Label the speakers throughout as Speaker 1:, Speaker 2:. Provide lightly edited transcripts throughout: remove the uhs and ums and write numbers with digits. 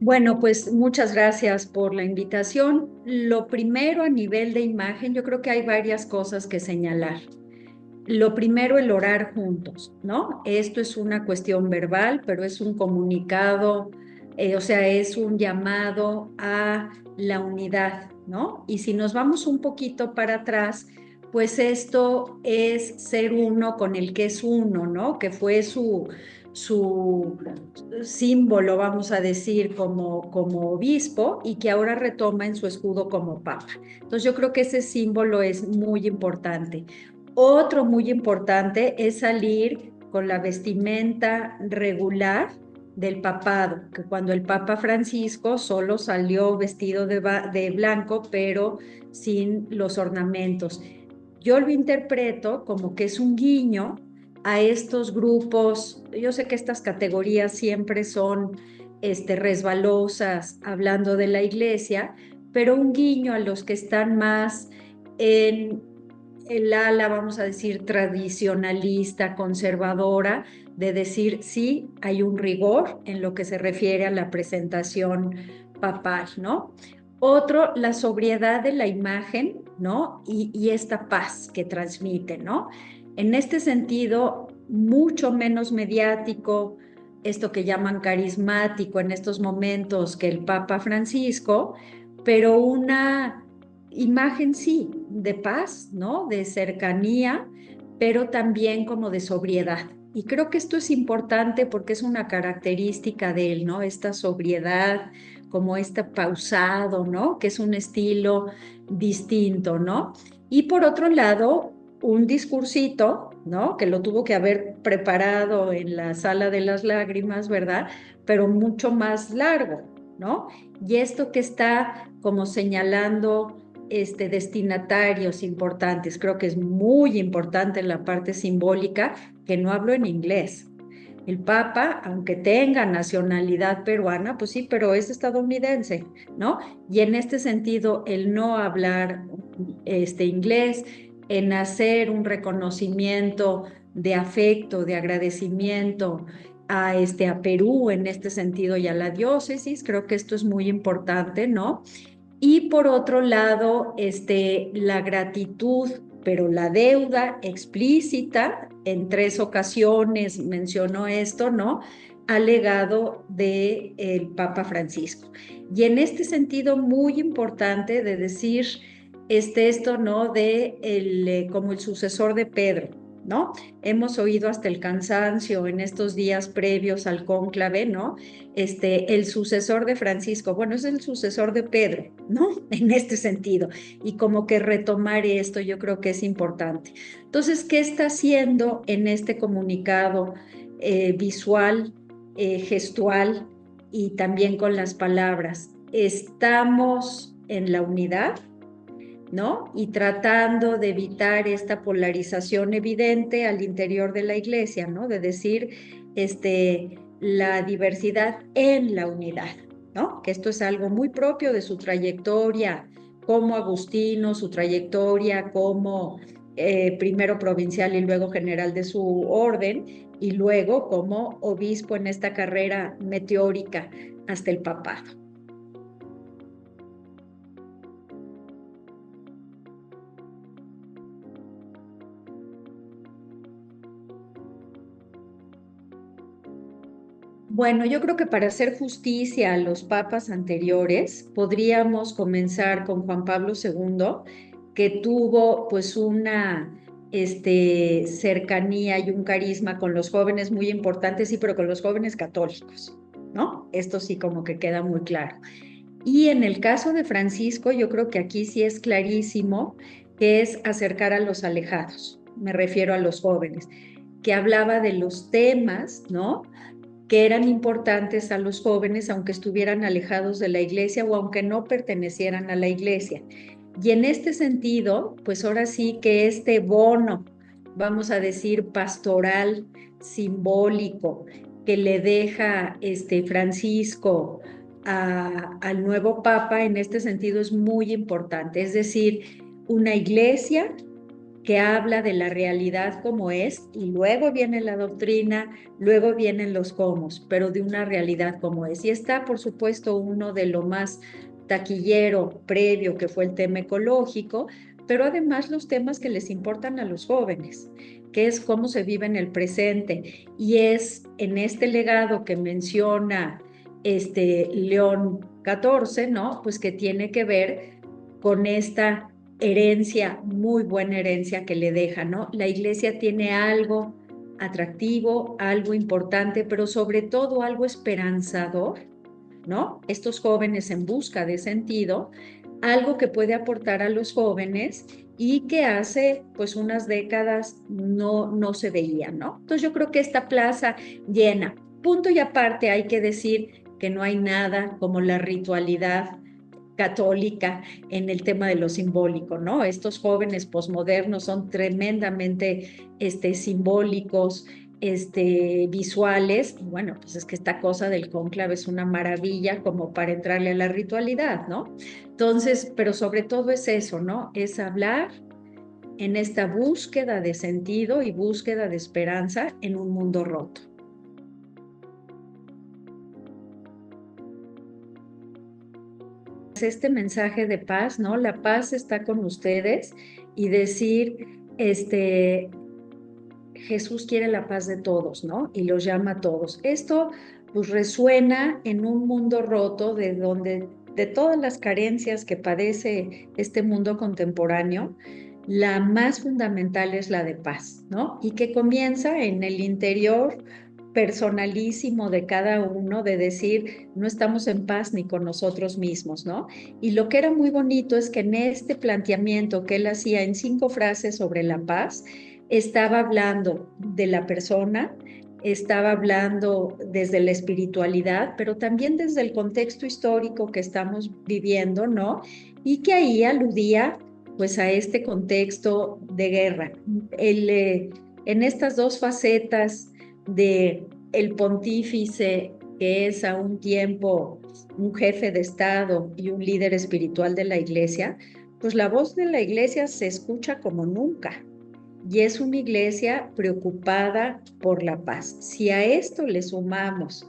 Speaker 1: Bueno, pues muchas gracias por la invitación. Lo primero a nivel de imagen, yo creo que hay varias cosas que señalar. Lo primero, el orar juntos, ¿no? Esto es una cuestión verbal, pero es un comunicado, o sea, es un llamado a la unidad, ¿no? Y si nos vamos un poquito para atrás, pues esto es ser uno con el que es uno, ¿no? Que fue su símbolo, vamos a decir, como obispo y que ahora retoma en su escudo como papa. Entonces yo creo que ese símbolo es muy importante. Otro muy importante es salir con la vestimenta regular del papado, que cuando el Papa Francisco solo salió vestido de blanco, pero sin los ornamentos. Yo lo interpreto como que es un guiño a estos grupos. Yo sé que estas categorías siempre son resbalosas hablando de la iglesia, pero un guiño a los que están más en el ala, vamos a decir, tradicionalista, conservadora, de decir, sí, hay un rigor en lo que se refiere a la presentación papal, ¿no? Otro, la sobriedad de la imagen, ¿no? Y esta paz que transmite, ¿no? En este sentido, mucho menos mediático, esto que llaman carismático en estos momentos que el Papa Francisco, pero una imagen sí, de paz, ¿no? De cercanía, pero también como de sobriedad. Y creo que esto es importante porque es una característica de él, ¿no? Esta sobriedad, como este pausado, ¿no? Que es un estilo distinto, ¿no? Y por otro lado, un discursito, ¿no? Que lo tuvo que haber preparado en la sala de las lágrimas, ¿verdad? Pero mucho más largo, ¿no? Y esto que está como señalando destinatarios importantes. Creo que es muy importante en la parte simbólica que no hablo en inglés. El Papa, aunque tenga nacionalidad peruana, pues sí, pero es estadounidense, ¿no? Y en este sentido, el no hablar inglés, en hacer un reconocimiento de afecto, de agradecimiento a Perú en este sentido y a la diócesis, creo que esto es muy importante, ¿no? Y por otro lado, la gratitud, pero la deuda explícita, en 3 ocasiones mencionó esto, ¿no? Al legado del Papa Francisco. Y en este sentido, muy importante de decir esto, ¿no? Como el sucesor de Pedro, ¿no? Hemos oído hasta el cansancio en estos días previos al cónclave, ¿no? El sucesor de Francisco, bueno, es el sucesor de Pedro, ¿no? En este sentido. Y como que retomar esto yo creo que es importante. Entonces, ¿qué está haciendo en este comunicado visual, gestual y también con las palabras? Estamos en la unidad, ¿no? Y tratando de evitar esta polarización evidente al interior de la iglesia, ¿no? De decir, la diversidad en la unidad, ¿no? Que esto es algo muy propio de su trayectoria como agustino, su trayectoria como primero provincial y luego general de su orden, y luego como obispo en esta carrera meteórica hasta el papado. Bueno, yo creo que para hacer justicia a los papas anteriores, podríamos comenzar con Juan Pablo II, que tuvo pues una cercanía y un carisma con los jóvenes muy importantes, sí, pero con los jóvenes católicos, ¿no? Esto sí como que queda muy claro. Y en el caso de Francisco, yo creo que aquí sí es clarísimo que es acercar a los alejados, me refiero a los jóvenes, que hablaba de los temas, ¿no? Que eran importantes a los jóvenes, aunque estuvieran alejados de la iglesia o aunque no pertenecieran a la iglesia. Y en este sentido, pues ahora sí que este bono, vamos a decir, pastoral, simbólico, que le deja Francisco al nuevo Papa, en este sentido es muy importante. Es decir, una iglesia que habla de la realidad como es, y luego viene la doctrina, luego vienen los cómo, pero de una realidad como es. Y está, por supuesto, uno de lo más taquillero previo, que fue el tema ecológico, pero además los temas que les importan a los jóvenes, que es cómo se vive en el presente. Y es en este legado que menciona León XIV, ¿no? Pues que tiene que ver con esta herencia, muy buena herencia que le deja, ¿no? La iglesia tiene algo atractivo, algo importante, pero sobre todo algo esperanzador, ¿no? Estos jóvenes en busca de sentido, algo que puede aportar a los jóvenes y que hace pues unas décadas no se veía, ¿no? Entonces yo creo que esta plaza llena, punto y aparte hay que decir que no hay nada como la ritualidad católica en el tema de lo simbólico, ¿no? Estos jóvenes posmodernos son tremendamente simbólicos, visuales, y bueno, pues es que esta cosa del cónclave es una maravilla como para entrarle a la ritualidad, ¿no? Entonces, pero sobre todo es eso, ¿no? Es hablar en esta búsqueda de sentido y búsqueda de esperanza en un mundo roto. Este mensaje de paz, ¿no? La paz está con ustedes y decir, Jesús quiere la paz de todos, ¿no? Y los llama a todos. Esto pues resuena en un mundo roto de donde de todas las carencias que padece este mundo contemporáneo, la más fundamental es la de paz, ¿no? Y que comienza en el interior personalísimo de cada uno, de decir, no estamos en paz ni con nosotros mismos, ¿no? Y lo que era muy bonito es que en este planteamiento que él hacía en 5 frases sobre la paz, estaba hablando de la persona, estaba hablando desde la espiritualidad, pero también desde el contexto histórico que estamos viviendo, ¿no? Y que ahí aludía pues a este contexto de guerra. En estas dos facetas de el pontífice, que es a un tiempo un jefe de Estado y un líder espiritual de la iglesia, pues la voz de la iglesia se escucha como nunca. Y es una iglesia preocupada por la paz. Si a esto le sumamos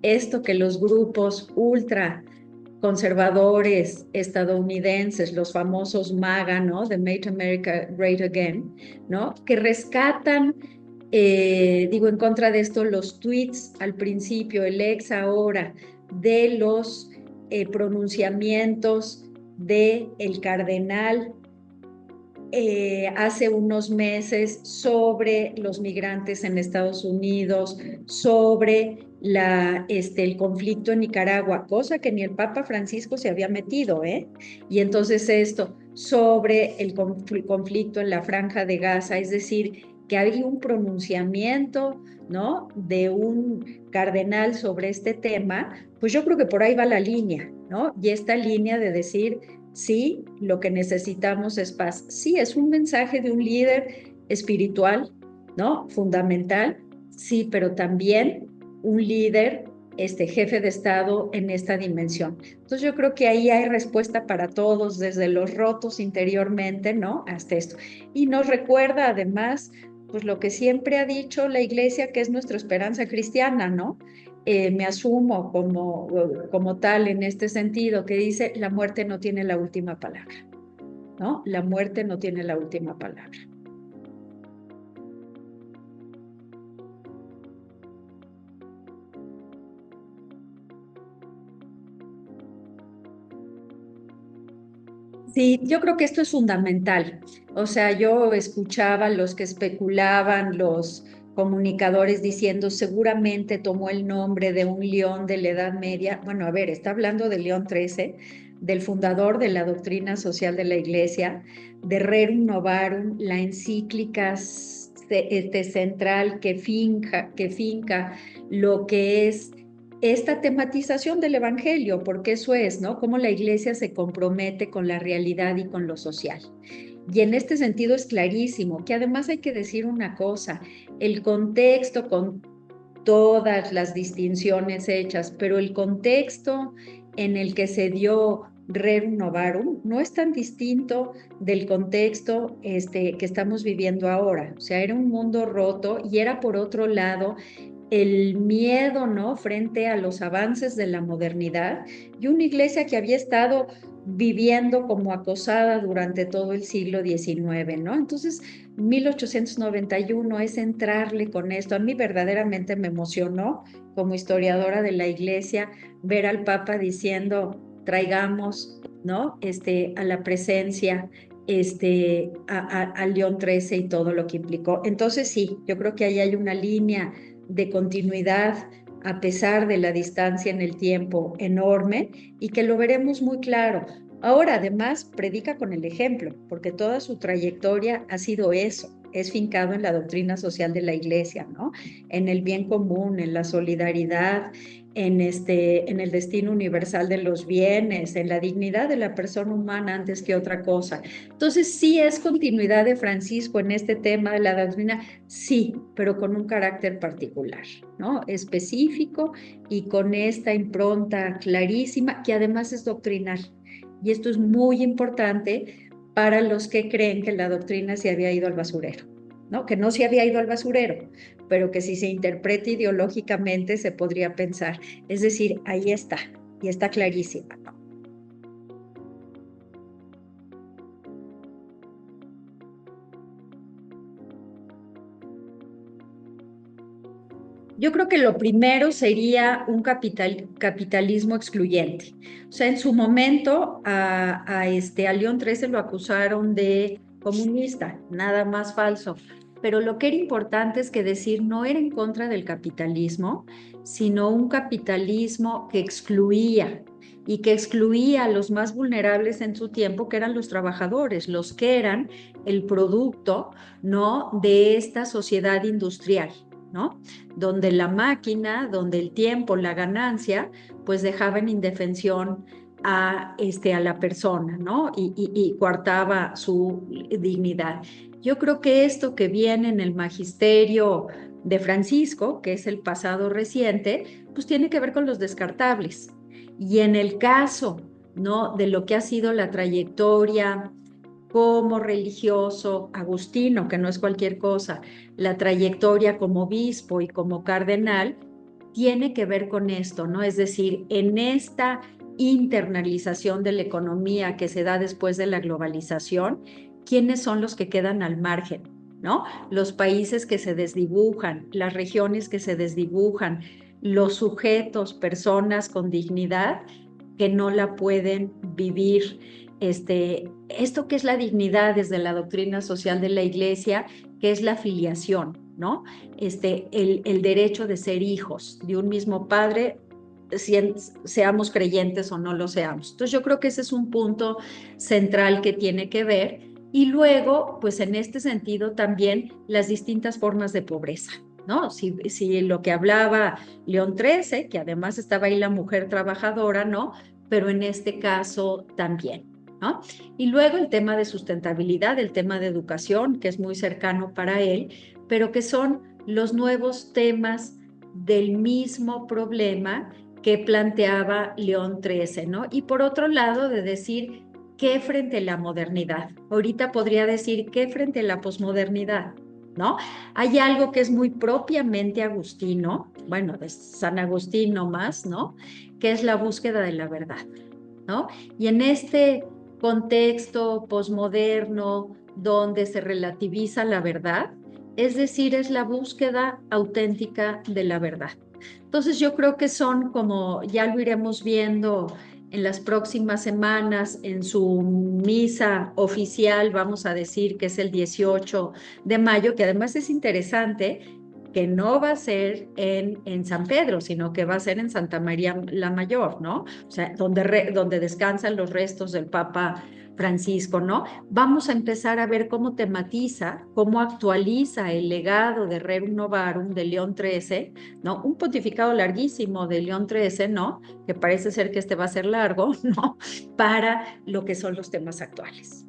Speaker 1: esto que los grupos ultra conservadores estadounidenses, los famosos MAGA, ¿no? The Make America Great Again, ¿no? Que rescatan, digo, en contra de esto, los tweets al principio, el ex ahora, de los pronunciamientos de el cardenal hace unos meses sobre los migrantes en Estados Unidos, sobre el conflicto en Nicaragua, cosa que ni el Papa Francisco se había metido, ¿eh? Y entonces esto, sobre el conflicto en la Franja de Gaza, es decir, que hay un pronunciamiento, ¿no? De un cardenal sobre este tema, pues yo creo que por ahí va la línea, ¿no? Y esta línea de decir, sí, lo que necesitamos es paz. Sí, es un mensaje de un líder espiritual, ¿no? Fundamental, sí, pero también un líder, jefe de Estado en esta dimensión. Entonces yo creo que ahí hay respuesta para todos, desde los rotos interiormente, ¿no? Hasta esto. Y nos recuerda además, pues lo que siempre ha dicho la Iglesia, que es nuestra esperanza cristiana, ¿no? Me asumo como tal en este sentido, que dice, la muerte no tiene la última palabra, ¿no? La muerte no tiene la última palabra. Sí, yo creo que esto es fundamental. O sea, yo escuchaba los que especulaban, los comunicadores diciendo seguramente tomó el nombre de un león de la Edad Media. Bueno, a ver, está hablando de León XIII, del fundador de la doctrina social de la Iglesia, de Rerum Novarum, la encíclica central que finca lo que es esta tematización del Evangelio, porque eso es, ¿no? Cómo la iglesia se compromete con la realidad y con lo social. Y en este sentido es clarísimo que además hay que decir una cosa, el contexto con todas las distinciones hechas, pero el contexto en el que se dio Rerum Novarum no es tan distinto del contexto que estamos viviendo ahora. O sea, era un mundo roto y era por otro lado el miedo, ¿no? Frente a los avances de la modernidad y una iglesia que había estado viviendo como acosada durante todo el siglo XIX, ¿no? Entonces, 1891 es entrarle con esto. A mí verdaderamente me emocionó como historiadora de la iglesia ver al Papa diciendo, traigamos, ¿no? A la presencia a León XIII y todo lo que implicó. Entonces sí, yo creo que ahí hay una línea de continuidad a pesar de la distancia en el tiempo enorme y que lo veremos muy claro. Ahora, además, predica con el ejemplo, porque toda su trayectoria ha sido eso, es fincado en la doctrina social de la iglesia, ¿no? En el bien común, en la solidaridad, en el destino universal de los bienes, en la dignidad de la persona humana antes que otra cosa. Entonces, sí es continuidad de Francisco en este tema de la doctrina, sí, pero con un carácter particular, ¿no? Específico y con esta impronta clarísima, que además es doctrinal. Y esto es muy importante para los que creen que la doctrina se había ido al basurero, ¿no? Que no se había ido al basurero, pero que si se interpreta ideológicamente se podría pensar. Es decir, ahí está, y está clarísima, ¿no? Yo creo que lo primero sería un capitalismo excluyente. O sea, en su momento a León XIII lo acusaron de comunista, nada más falso. Pero lo que era importante es que decir no era en contra del capitalismo, sino un capitalismo que excluía y que excluía a los más vulnerables en su tiempo, que eran los trabajadores, los que eran el producto, ¿no? De esta sociedad industrial, ¿no? Donde la máquina, donde el tiempo, la ganancia, pues dejaba en indefensión a la persona, ¿no? Y coartaba su dignidad. Yo creo que esto que viene en el magisterio de Francisco, que es el pasado reciente, pues tiene que ver con los descartables. Y en el caso, ¿no? De lo que ha sido la trayectoria como religioso agustino, que no es cualquier cosa, la trayectoria como obispo y como cardenal, tiene que ver con esto, ¿no? Es decir, en esta internalización de la economía que se da después de la globalización, ¿quiénes son los que quedan al margen? ¿No? Los países que se desdibujan, las regiones que se desdibujan, los sujetos, personas con dignidad que no la pueden vivir. Esto que es la dignidad desde la doctrina social de la iglesia, que es la filiación, ¿no? El derecho de ser hijos de un mismo padre, si seamos creyentes o no lo seamos. Entonces yo creo que ese es un punto central que tiene que ver. Y luego, pues en este sentido también las distintas formas de pobreza, ¿no? Si lo que hablaba León XIII, que además estaba ahí la mujer trabajadora, ¿no? Pero en este caso también, ¿no? Y luego el tema de sustentabilidad, el tema de educación, que es muy cercano para él, pero que son los nuevos temas del mismo problema que planteaba León XIII, ¿no? Y por otro lado, de decir qué frente a la modernidad. Ahorita podría decir qué frente a la posmodernidad, ¿no? Hay algo que es muy propiamente agustino, bueno, de San Agustín no más, ¿no? Que es la búsqueda de la verdad, ¿no? Y en este contexto posmoderno donde se relativiza la verdad, es decir, es la búsqueda auténtica de la verdad. Entonces yo creo que son como, ya lo iremos viendo en las próximas semanas, en su misa oficial, vamos a decir que es el 18 de mayo, que además es interesante, que no va a ser en San Pedro, sino que va a ser en Santa María la Mayor, ¿no? O sea, donde descansan los restos del Papa Francisco, ¿no? Vamos a empezar a ver cómo tematiza, cómo actualiza el legado de Rerum Novarum de León XIII, ¿no? Un pontificado larguísimo de León XIII, ¿no? Que parece ser que este va a ser largo, ¿no? Para lo que son los temas actuales.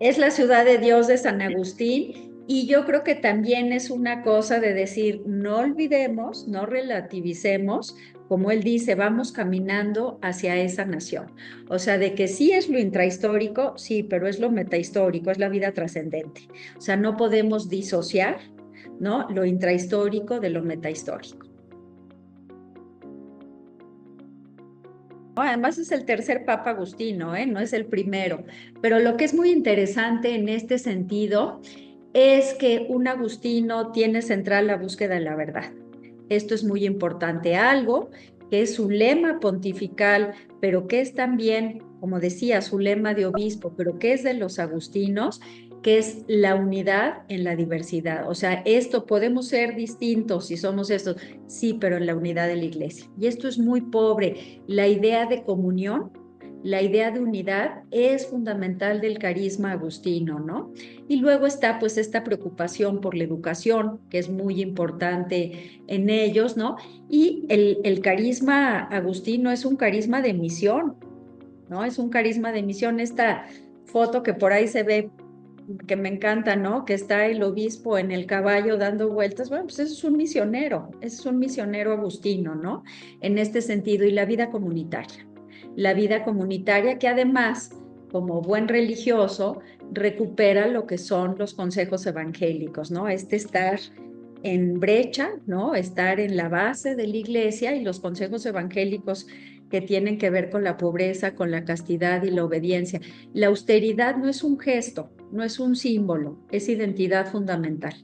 Speaker 1: Es la ciudad de Dios de San Agustín Y yo creo que también es una cosa de decir, no olvidemos, no relativicemos, como él dice, vamos caminando hacia esa nación. O sea, de que sí es lo intrahistórico, sí, pero es lo metahistórico, es la vida trascendente. O sea, no podemos disociar, ¿no? Lo intrahistórico de lo metahistórico. Además es el tercer Papa Agustino, ¿eh? No es el primero. Pero lo que es muy interesante en este sentido es que un agustino tiene central la búsqueda de la verdad. Esto es muy importante. Algo que es su lema pontifical, pero que es también, como decía, su lema de obispo, pero que es de los agustinos, que es la unidad en la diversidad. O sea, esto podemos ser distintos si somos estos, sí, pero en la unidad de la iglesia. Y esto es muy pobre. La idea de comunión, la idea de unidad es fundamental del carisma agustino, ¿no? Y luego está pues esta preocupación por la educación, que es muy importante en ellos, ¿no? Y el carisma agustino es un carisma de misión, ¿no? Es un carisma de misión. Esta foto que por ahí se ve, que me encanta, ¿no? Que está el obispo en el caballo dando vueltas. Bueno, pues eso es un misionero agustino, ¿no? En este sentido, y la vida comunitaria. La vida comunitaria que además, como buen religioso, recupera lo que son los consejos evangélicos, ¿no? Este estar en brecha, ¿no? Estar en la base de la iglesia y los consejos evangélicos que tienen que ver con la pobreza, con la castidad y la obediencia. La austeridad no es un gesto, no es un símbolo, es identidad fundamental.